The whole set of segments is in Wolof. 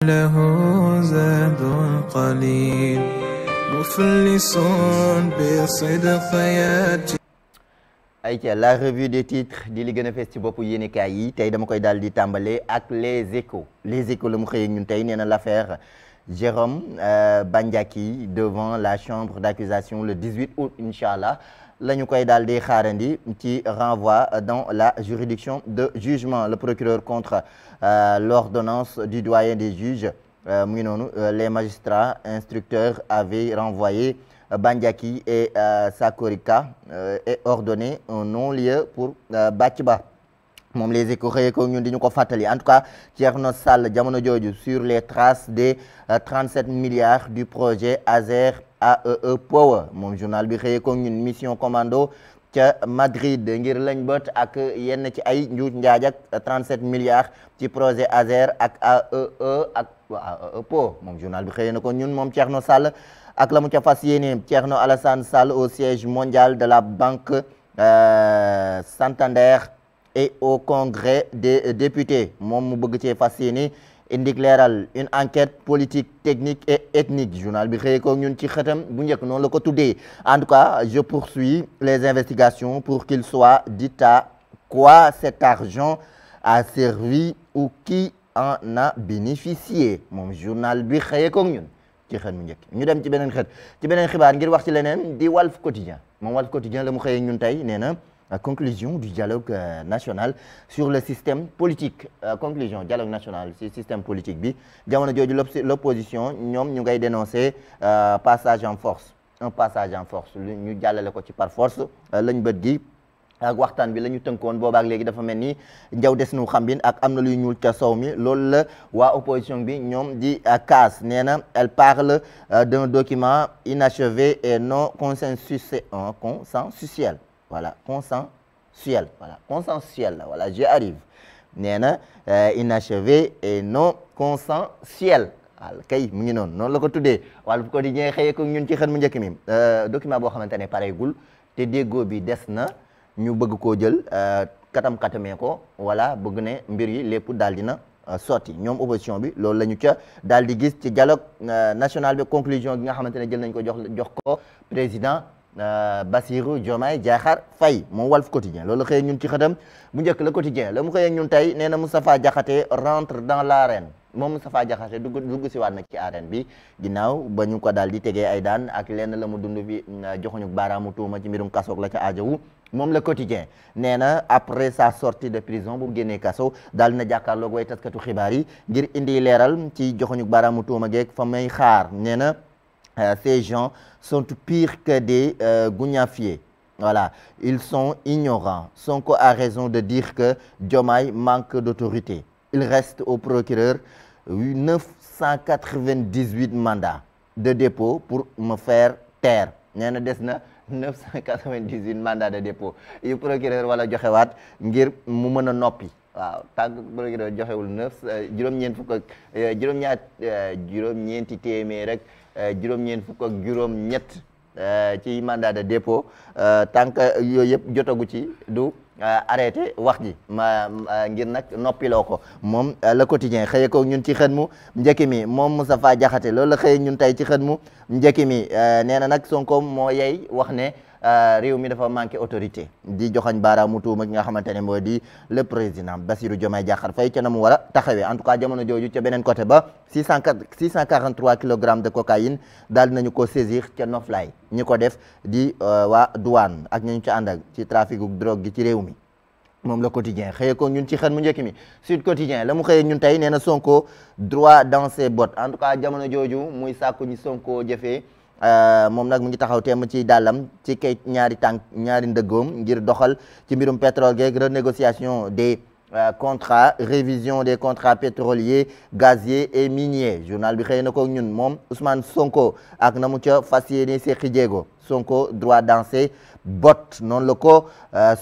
له زاد قليل مفلس بصدق ياتي. ayca la revue des titres di li gën a fees ci boppu yéenekaay yi tey dama koy daal di tàmbale ak les échos la mu xëyee ñun tey nee na l'affaire Jérôme Bandiaky devant la chambre d'accusation le 18 août incha allah la ñu koy daal di xaarandi ci renvoi dans la juridiction de jugement le procureur contre l'ordonnance du doyen des juges mu ngi noonu les magistrats instructeurs avaient renvoyé Bandiaky et Sakorika est ordonné un non-lieu pour Bathie-Ba moom les échos xëyee ko ñun di ñu ko fàttali en tout cas Thierno Sall jamono jooju sur les traces des 37 milliards du projet ASER AEE Power moom journal bi xëyee ko ñun mission commando ca Madrid ngir lañ bët ak yenn ci ay njuuj njaaj ak 37 milliards ci projet ASER ak AEE ak AEE Power moom journal bi xëyee na ko ñun moom Thierno Sall ak la mu ca fas yéene Thierno Alassane Sall au siège mondial de la banque Santander et au congrès des députés moom mu bëgg cee fas yéene indik leeral une enquête politique technique et ethnique journal bi xëyee ko ñun ci xëtam bu njëkk noonu la ko tuddee en tout cas je poursuis les investigations pour qu'il soit dit à quoi cet argent a servi ou qui en a bénéficié moom journal bi xëyee ko ñun ci xët mu njëkk ñu dem ci beneen xët ci beneen xibaar ngir wax ci leneen di Walf Quotidien moom Walf Quotidien la mu xëyee ñun tey nee na conclusion du dialogue national sur le système politique conclusion dialogue national sur système politique bi jamono jooju l'opposition ñoom ñu ngay dénoncer passage en force un passage en force ñu jàllale ko ci par force lañ bët gi ak waxtaan bi la ñu tënkoon boobaak léegi dafa mel ni njaw des nu xambin ak am na luy ñuul ca sow mi loolu la waa opposition bi ñoom di kaas nee na elle parle d'un document inachevé et non consensuel voilà consensuel la voilà j'y arrive nee na inachevé et non consensuel wal kay mu ngi noonu la ko tuddee Walf Quotidien xëyee ko ñun ci xët mu njëkk mi document boo xamante ne pareegul te déggoo bi des na ñu bëgg koo jël katamee ko wala bëgg ne mbir yi lépp daal dina sotti ñoom opposition bi loolu la ñu ca daal di gis ci dialogue national bi conclusion gi nga xamante ne jël nañ ko jox ko président Bassirou Diomaye Diakhar Faye moom Walf Quotidien loolu xëyee ñun ci xëtam bu njëkk le quotidien la mu xëyee ñun tey nee na Moustapha Diakhaté rentre dans l'arène moom Moustapha Diakhaté dugg si waat na ci arène bi ginnaaw ba ñu ko daal di tegee ay daan ak lenn la mu dund bi joxuñu baaraamu tuuma ci mbirum kasoog la ca aajowu moom le quotidien nee na après sa sortie de prison bu génnee kaso daal na jàkkaarloog way taskatu xibaar yi ngir indi leeral ci joxuñu baaraamu tuuma geeg fa may xaar nee na ces gens sont pires que des gougnafiers voilà ils sont ignorants Sonko a raison de dire que Diomaye manque d'autorité il reste au procureur 998 mandats de dépôt pour me faire taire nee na des na 998 mandats de dépôt yu procureur wala joxewaat ngir mu mën a noppi waaw tànk procureur joxewul juróom-ñeent fukk ak juróom-ñeenti téeméer rek juróom-ñeent fukk ak juróom-ñett ci mandat de dépôt tànk yooyu yëpp jotagu ci du arrêté wax ji ngir nag noppiloo ko moom le quotidien xëye ko ñun ci xët mu njëkk mi moom Moustapha Diakhaté loolu la xëye ñun tey ci xët mu njëkk mi nee na nag Sonko moo yey wax ne réew mi dafa manqué autorité di joxañ baaraamu tuuma ki nga xamante ne moo di le président Bassirou Diomaye Diakhar Faye ca na mu war a taxawee en tout cas jamono jooju ca beneen côté ba 643 kilogrammes de cocaïne daal dinañu ko saisir ca Noflaay ñi ko def di waa douane ak ñu ci ànd ak ci trafic drogue gi ci réew mi moom le quotidien xëyee ko ñun ci xët mu njëkk mi Sud Quotidien la mu xëyee ñun tey nee na Sonko droit dans ses bottes en tout cas jamono jooju muy sàkku ñi Sonko jëfee moom nag mu ngi taxaw teem ci dàllam ci kay ñaari ndëggoom ngir doxal ci mbirum pétrole geeg renégociation des contrats révision des contrats pétroliers gaziers et miniers journal bi xëy na ko ñun moom Ousmane Sonko ak na mu ca fas yéene seqi jéego Sonko droit dans ses bottes noonu la ko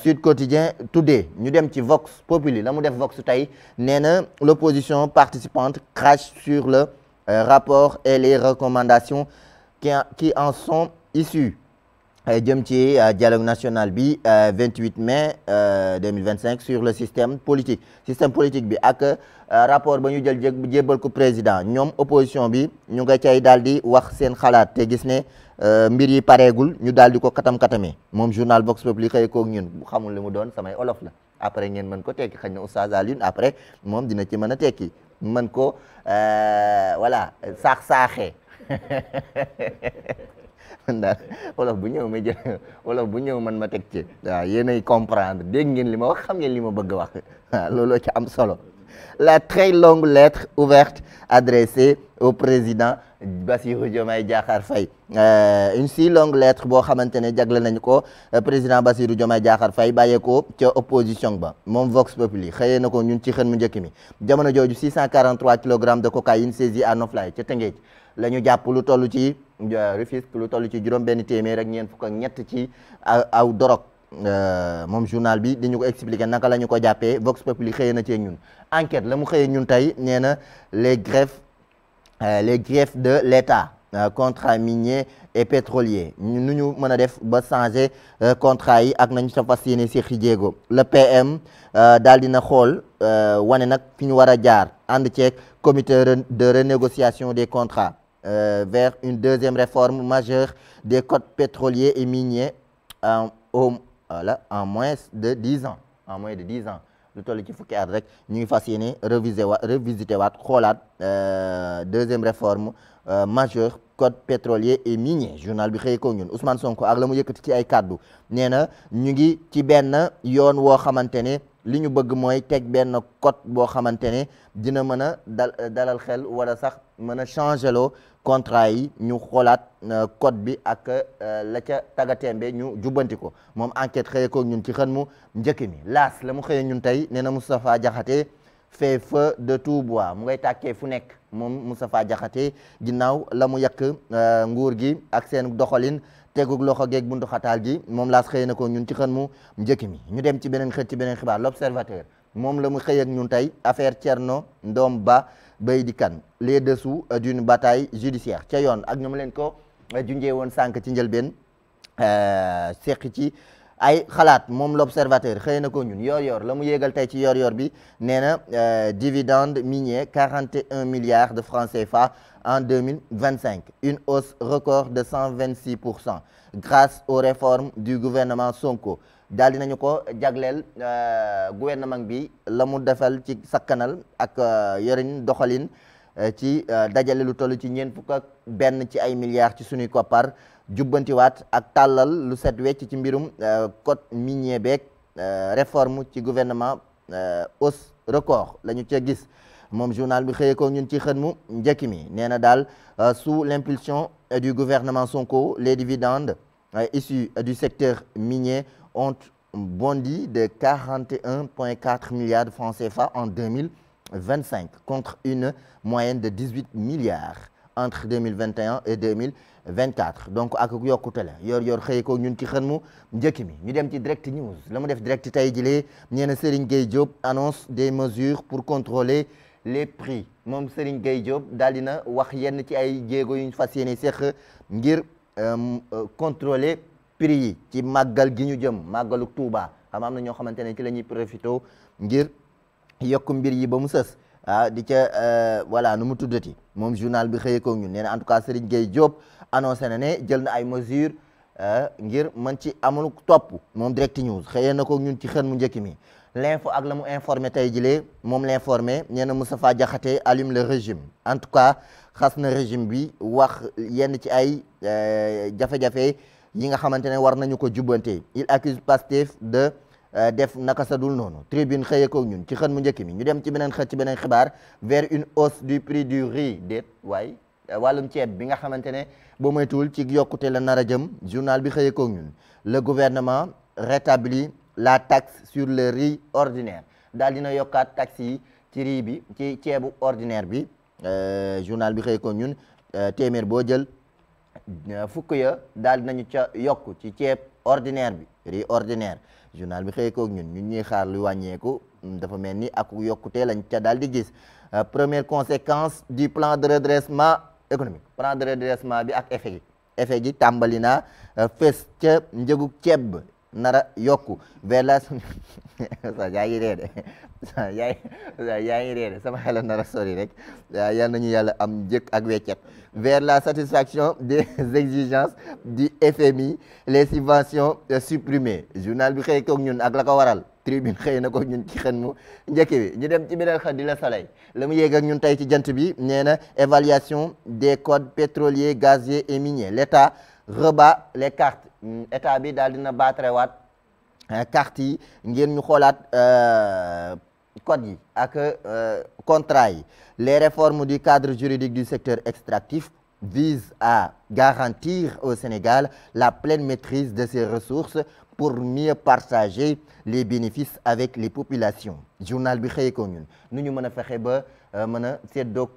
Sud Quotidien tuddee ñu dem ci Vox Populi la mu def Vox tey nee na l'opposition participante crache sur le rapport et les recommandations qui en sont issus jëm ci dialogue national bi 28 mai 2025 sur le système politique bi ak rapport ba ñu jël jébbal ko président ñoom opposition bi ñu nga cay daal di wax seen xalaat te gis ne mbir yi pareegul ñu daal di ko katam-katamee moom journal Vox Populi xëy koog ñun bu xamul li mu doon samay olof la après ngeen mën ko tekki xëy na Oustaz Alioune après moom dina ci mën a tekki mën ko voilà saax-saaxee daal wolof bu ñëw ma jël wolof bu ñëw man ma teg ci waaw yéenay comprendre dégg ngeen li ma wax xam ngeen li ma bëgg a wax waaw looloo ci am solo la très longue lettre ouverte adressée au président Bassirou Diomaye Diakhar Faye une si longue lettre boo xamante ne jagle nañu ko président Bassirou Diomaye Diakhar Faye bàyyeekoo ca opposition ba moom Vox Populi xëyee na ko ñun ci xën mu njëkk mi jamono jooju 643 kilogrammes de cocaïne saisie à Noflaye ca Tëngéej la ñu jàpp lu toll ci Rufisque lu toll ci juróom benn téeméer ak ñeent fukk ak ñett ci aw dorog moom journal bi di ñu ko expliquer naka la ñu ko jàppee Vox Populi xëyee na ci ñun enquête la mu xëyee ñun tey nee na les griefs de l'État contrat minier et pétrolier nu ñu mën a def ba changer contrat yi ak nañu sa fas yéene si jéego le PM daal dina xool wane nag fi ñu war a jaar ànd ceeg comité de renégociation des contrats vers une deuxième réforme majeure des codes pétroliers et miniers en moins de 10 ans lu toll ci fukki at rek ñu ngi fas yéene revisiter waat xoolaat deuxième réforme majeure code pétrolier et minier journal bi xëy ko ñun Ousmane Sonko ak la mu yëkkati ci ay kàddu nee na ñu ngi ci benn yoon woo xamante ne li ñu bëgg mooy teg benn code boo xamante ne dina mën a dalal xel wala sax mën a changer loo contrat yi ñu xoolaat code bi ak la ca tagatembe ñu jubbanti ko moom enquête xëye ko ñun ci xën mu njëkk mi laas la mu xëye ñun tey nee na Moustapha Diakhaté fait feu de tout bois mu ngay tàkkee fu nekk moom Moustapha Diakhaté ginnaaw la mu yàq nguur gi ak seen doxalin tegug loxo geeg buntu xataal gi moom laas xëy na ko ñun ci xën mu njëkk mi ñu dem ci beneen xët ci beneen xibaar l'observateur moom la mu xëy ak ñun tey affaire Thierno Ndom Ba Baydi Kane les dessous d'une bataille judiciaire ca yoon ak ñoom leen ko junjee woon sànq ci njëlbeen seqi ci ay xalaat moom l'observateur xëy na ko ñun yor la mu yéegal tey ci yor bi nee na dividende minier 41 milliards de francs CFA en 2025 une hausse record de 126% grâce aux réformes du gouvernement Sonko daal dinañu ko jagleel gouvernement bi la mu defal ci sakkanal ak yorin doxalin ci dajale lu toll ci ñeent fukk ak benn ci ay milliards ci suñuy koppar jubbantiwaat ak tàllal lu set wecc ci mbirum code minier beeg réforme ci gouvernement hausse record la ñu ca gis moom journal bi xëyee ko ñun ci xën mu njëkk mi nee na daal sous l'impulsion du gouvernement Sonko les dividendes issus du secteur minier ont bondi de 41,4 milliards de francs CFA en 2025 contre une moyenne de 18 milliards entre 2021 et 2024 donc ak yokkute la yor xëy ko ñun ci xën mu njëkk mi ñu dem ci direct news la mu def direct tey jilee nee na Serigne Gueye Diop annonce des mesures pour contrôler les prix moom Serigne Gueye Diop daal dina wax yenn ci ay jéego yu ñu fas yéene seq ngir contrôler prix yi ci màggal gi ñu jëm màggalu Touba xam am na ñoo xamante ne ci la ñuy profité ngir yokk mbir yi ba mu sës di ca voilà nu mu tuddati moom journal bi xëyee ko ñun nee na en tout cas Serigne Gueye Diop annoncé na ne jël na ay mesures ngir mën ci amul topp moom direct news xëyee na ko ñun ci xën mu njëkk mi l'info ak la mu informé tey jilee moom l'informé nee na Moustapha Diakhaté allume le régime en tout cas xas na régime bi wax yenn ci ay jafe-jafe yi nga xamante ne war nañu ko jubbante il accuse Pastef de def naka sa dul noonu tribune xëyee ko ñun ci xën mu njëkk mi ñu dem ci beneen xët ci beneen xibaar vers une hausse du prix du riz déet waaye wàllum ceeb bi nga xamante ne boo moytuwul ci yokkute la nar a jëm journal bi xëyee ko ñun le gouvernement rétablit la taxe sur le riz ordinaire daal dina yokkaat taxe yi ci riz bi ci ceebu ordinaire bi journal bi xëyee ko ñun téeméer boo jël fukk ya daal dinañu ca yokk ci ceeb ordinaire bi riz ordinaire journal bi xëy koog ñun ñuy xaar lu wàññeeku dafa mel ni ak yokkute lañ ca daal di gis première conséquence du plan de redressement économique plan de redressement bi ak effet gi tàmbali naa fes ca njëgu ceeb nara yokku vers la sa yaa ngi ree de yaa ngi ree de sama xel nara sori rek yal nañu yàlla am njëkk ak weccet vers la satisfaction des exigences du FMI les subventions supprimées journal bi xëy koog ñun ak la ko waral tribune xëy na ko ñun ci xën mu njëkk bi ñu dem ci beneen xën di la Soleil la mu yéeg ak ñun tey ci jant bi nee na évaluation des codes pétroliers gaziers et miniers l'État rebat les cartes état bi daal dina baatrewaat cartes yi ngeen ñu xoolaat code yi ak contrat yi les réformes du cadre juridique du secteur extractif visent à garantir au Sénégal la pleine maîtrise de ses ressources pour mieux partager les bénéfices avec les populations journal bi xëyee ko ñun nu ñu mën a fexe ba mën a séddoog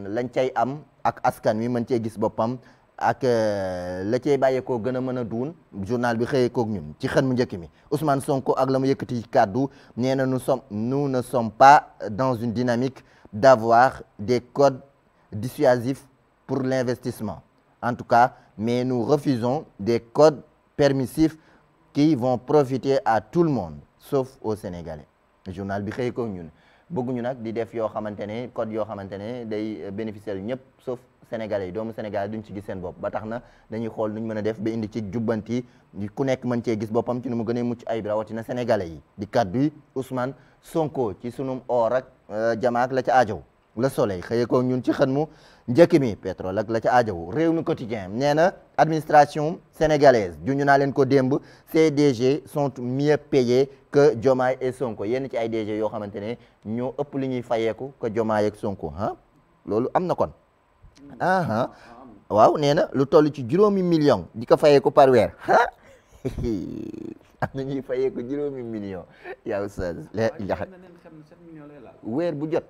lañ cay am ak askan wi mën cee gis boppam ak la cay bàyyeekoo gën a mën a duun journal bi xëyee koog ñun ci xën mu njëkk mi Ousmane Sonko ak la mu yëkkati kàddu nee na nous ne sommes pas dans une dynamique d'avoir des codes dissuasifs pour l'investissement en tout cas mais nous refusons des codes permissifs qui vont profiter à tout le monde sauf aux Sénégalais journal bi xëy ko ñun bëgguñu nag di def yoo xamante ne code yoo xamante ne day bénéficier ñëpp sauf Sénégalais yi doomu Sénégal duñ ci gis seen bopp ba tax na dañuy xool nuñ mën a def ba indi ci jubbanti ku nekk mën cee gis boppam ci nu mu gën a mucc ayib rawatina Sénégalais yi di kaddu Ousmane Sonko ci sunum or ak jamaak la ca aajow Le Soleil xëyee ko ñun ci xën mu njëkk mi pétrole ak la ca aajow réew mi quotidien nee na administration sénégalaise juñu naa leen ko démb ces DG sont mieux payés que Diomaye et Sonko yenn ci ay DG yoo xamante ne ñoo ëpp li ñuy fayeeku que Diomaye ak Sonko loolu am na kon waaw nee na lu toll ci 5 millions di ko fayeeku par weer am na ñuy fayeeku 5 millions yow sa jaxe weer bu jot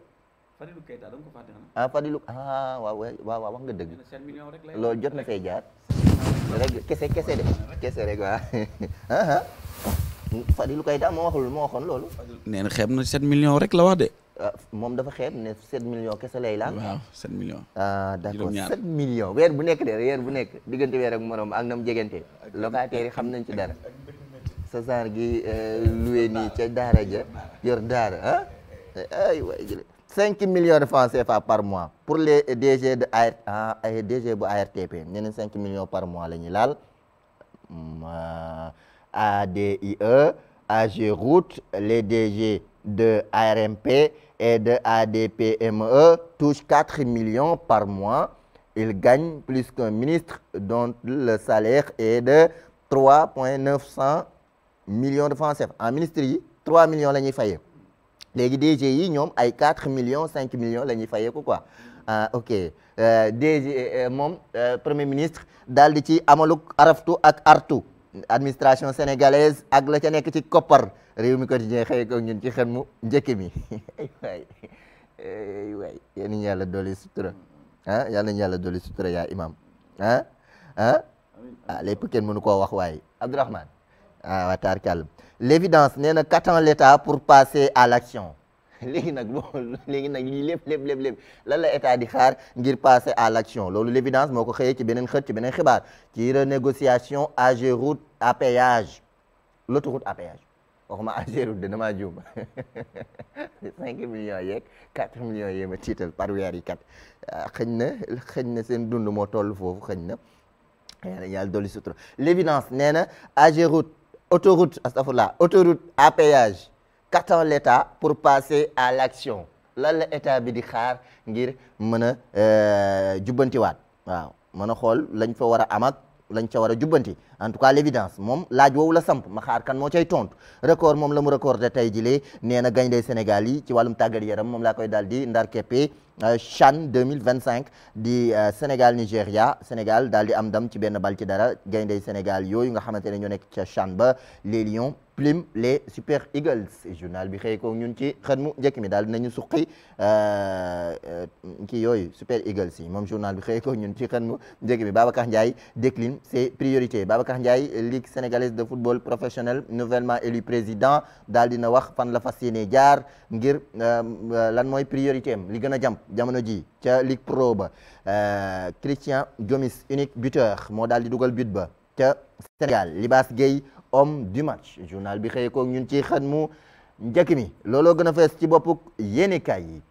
Fadilou Keita da nga ko fàtte xam Fadilou waaw wax nga dëgg loolu jot na fay jaar rek kese rek waaw Fadilou Keita moo waxoon loolu nee na xeeb na 7 millions rek la wax de moom dafa xeeb ne 7 millions kese lay laal waaw 7 millions d'accord 7 millions weer bu nekk diggante weer ak morom ak nam jegante locataires yi xam nañ ci dara sa genre gi loué nii ca daara ja yor daara ay waay jële 5 millions de francs CFA par mois pour les DG de DG bu ARTP nee na 5 millions par mois la ñuy laal ADIE AGEROUTE les DG de ARMP et de ADPME touchent 4 millions par mois ils gagnent plus qu'un ministre dont le salaire est de 3,900 millions de francs CFA en ministre yi 3 millions la ñuy fayee léegi DG yi ñoom ay 4 millions 5 millions la ñuy fayeeku quoi ok DG moom premier ministre daal di ci amaluk araftu ak artu administration sénégalaise ak la ca nekk ci koppar réew mi quotidien xëy ko ñun ci xel mu njëkk mi waay yal nañu yàlla dolli sutura yal nañu yàlla dolli sutura yaa imam lépp kenn mënu koo wax waaye Abdourahmane waa taarkàll l'évidence nee na qu'attend l'État pour passer à l'action léegi nag lii lépp lan la état di xaar ngir passer à l'action loolu l'évidence moo ko xëyee ci beneen xët ci beneen xibaar ci renégociation AGEROUTE à péage l'autoroute à péage waxuma AGEROUTE de damaa juum 5 millions yeeg 4 millions yee ma tiital par weer yi kat xëñ na seen dund moo toll foofu xëñ na yàlla dolli sutura l'évidence nee na AGEROUTE autoroute à péage qu'attend l'État pour passer à l'action lan la état bi di xaar ngir mën a jubbantiwaat waaw mën a xool lañ fa war a am ak lañ ca war a jubbanti en tout cas l'évidence moom laaj woowu la samp ma xaar kan moo cay tontu record moom la mu recordé tey jilee nee na gaynde Sénégal yi ci wàllum tàggat yaram moom laa koy daal di ndar keppe CHAN 2025 di Sénégal Nigéria Sénégal daal di am ndam ci benn bal ci dara gaynde Sénégal yooyu nga xamante ne ñoo nekk ca CHAN ba les Lions plume les Super Eagles journal bi xëy ko ñun ci xët mu njëkk mi daal dinañu suqi kii yooyu Super Eagles yi moom journal bi xëy ko ñun ci xët mu njëkk mi Babacar Ndiaye décline ses priorités Babacar Ndiaye Ligue sénégalaise de football professionnel nouvellement élu président daal dina wax fan la fas yéene jaar ngir lan mooy priorité am li gën a jàmp jamono ji ca Ligue Pro ba Christian Gomis unique buteur moo daal di dugal but ba ca Sénégal Libaas Gueye homme du match journal bi xëy ko ñun ci xët mu njëkk mi looloo gën a fees ci boppuk yéenekaay yi